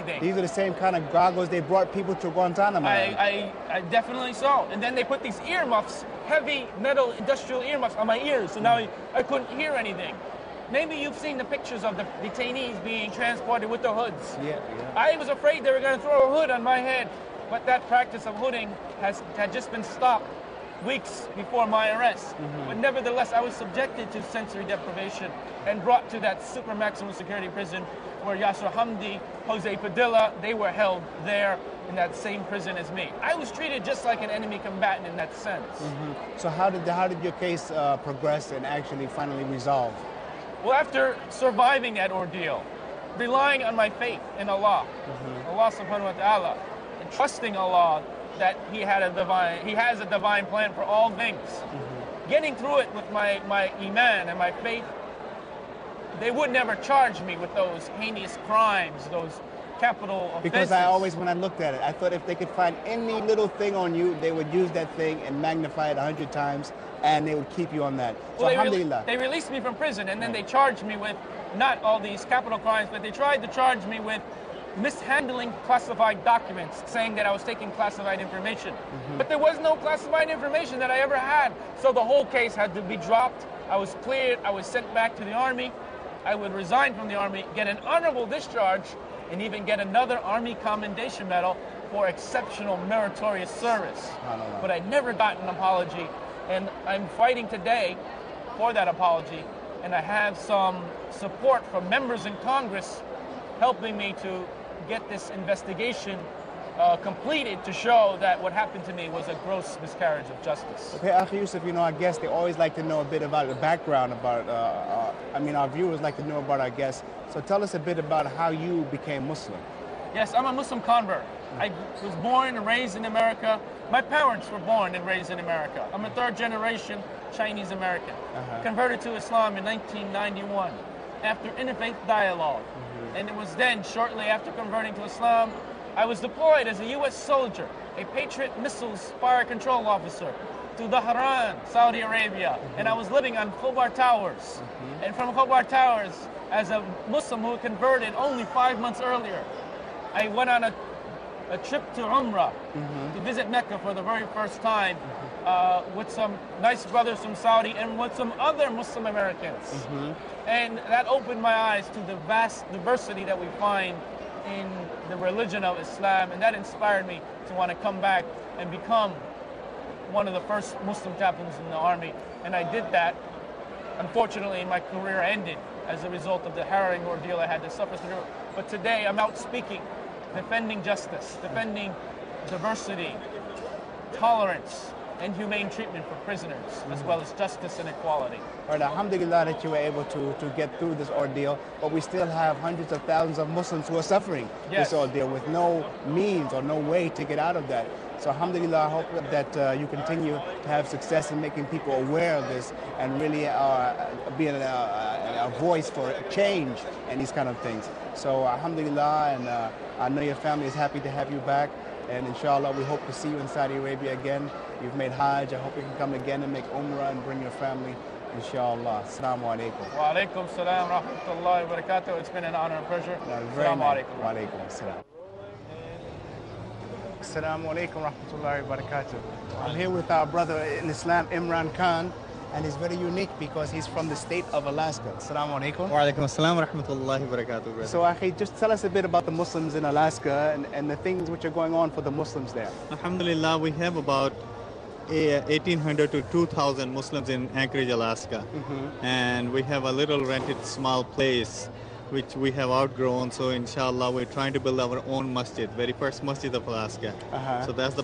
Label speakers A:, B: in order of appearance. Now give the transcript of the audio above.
A: anything.
B: These are the same kind of goggles they brought people to Guantanamo.
A: I definitely saw. And then they put these earmuffs, heavy metal industrial earmuffs on my ears, so now I couldn't hear anything. Maybe you've seen the pictures of the detainees being transported with the hoods.
B: Yeah.
A: I was afraid they were going to throw a hood on my head, but that practice of hooding had just been stopped weeks before my arrest. But nevertheless, I was subjected to sensory deprivation and brought to that super maximum security prison where Yasser Hamdi, Jose Padilla, they were held there in that same prison as me. I was treated just like an enemy combatant in that sense.
B: So how did your case progress and actually finally resolve?
A: Well, after surviving that ordeal, relying on my faith in Allah, Allah subhanahu wa ta'ala, and trusting Allah that He has a divine plan for all things. Getting through it with my iman and my faith, they would never charge me with those heinous crimes, those capital offenses.
B: Because when I looked at it, I thought if they could find any little thing on you, they would use that thing and magnify it 100 times, and they would keep you on that. So
A: well,
B: alhamdulillah.
A: They released me from prison, and then they charged me with not all these capital crimes, but they tried to charge me with mishandling classified documents, saying that I was taking classified information. But there was no classified information that I ever had. So the whole case had to be dropped. I was cleared. I was sent back to the Army. I would resign from the Army, get an honorable discharge, and even get another Army Commendation Medal for exceptional meritorious service. But I never got an apology, and I'm fighting today for that apology, and I have some support from members in Congress helping me to get this investigation completed to show that what happened to me was a gross miscarriage of justice.
B: Okay, Akhi Yusuf, I guess they always like to know a bit about the background about, our viewers like to know about our guests. So tell us a bit about how you became Muslim.
A: Yes, I'm a Muslim convert. I was born and raised in America. My parents were born and raised in America. I'm a third generation Chinese American. Converted to Islam in 1991 after interfaith dialogue. And it was then, shortly after converting to Islam, I was deployed as a U.S. soldier, a Patriot missiles fire control officer, to Dhahran, Saudi Arabia. And I was living on Khobar Towers. And from Khobar Towers, as a Muslim who converted only 5 months earlier, I went on a trip to Umrah to visit Mecca for the very first time with some nice brothers from Saudi and with some other Muslim Americans. And that opened my eyes to the vast diversity that we find in the religion of Islam, and that inspired me to want to come back and become one of the first Muslim chaplains in the Army. And I did that. Unfortunately, my career ended as a result of the harrowing ordeal I had to suffer through. But today I'm out speaking, defending justice, defending diversity, tolerance, and humane treatment for prisoners, as well as justice and equality.
B: All right, alhamdulillah that you were able to get through this ordeal, but we still have hundreds of thousands of Muslims who are suffering this ordeal with no means or no way to get out of that. So alhamdulillah, I hope that you continue to have success in making people aware of this and really being a voice for change and these kind of things. So alhamdulillah, and I know your family is happy to have you back. And inshallah, we hope to see you in Saudi Arabia again. You've made Hajj. I hope you can come again and make Umrah and bring your family. Inshallah. Assalamu alaikum.
A: Wa alaikum salam wa rahmatullahi wa barakatuh. It's been an honor and pleasure. Assalamu alaikum.
B: Wa alaikum salam. Assalamu alaikum wa rahmatullahi wa barakatuh. I'm here with our brother in Islam, Imran Khan. And he's very unique because he's from the state of Alaska. Assalamu alaikum.
C: Wa alaikum assalam wa rahmatullahi wa barakatuh.
B: So, Akhi, just tell us a bit about the Muslims in Alaska and the things which are going on for the Muslims there.
C: Alhamdulillah, we have about 1,800 to 2,000 Muslims in Anchorage, Alaska. And we have a little rented small place which we have outgrown. So, inshallah, we're trying to build our own masjid, very first masjid of Alaska. So that's the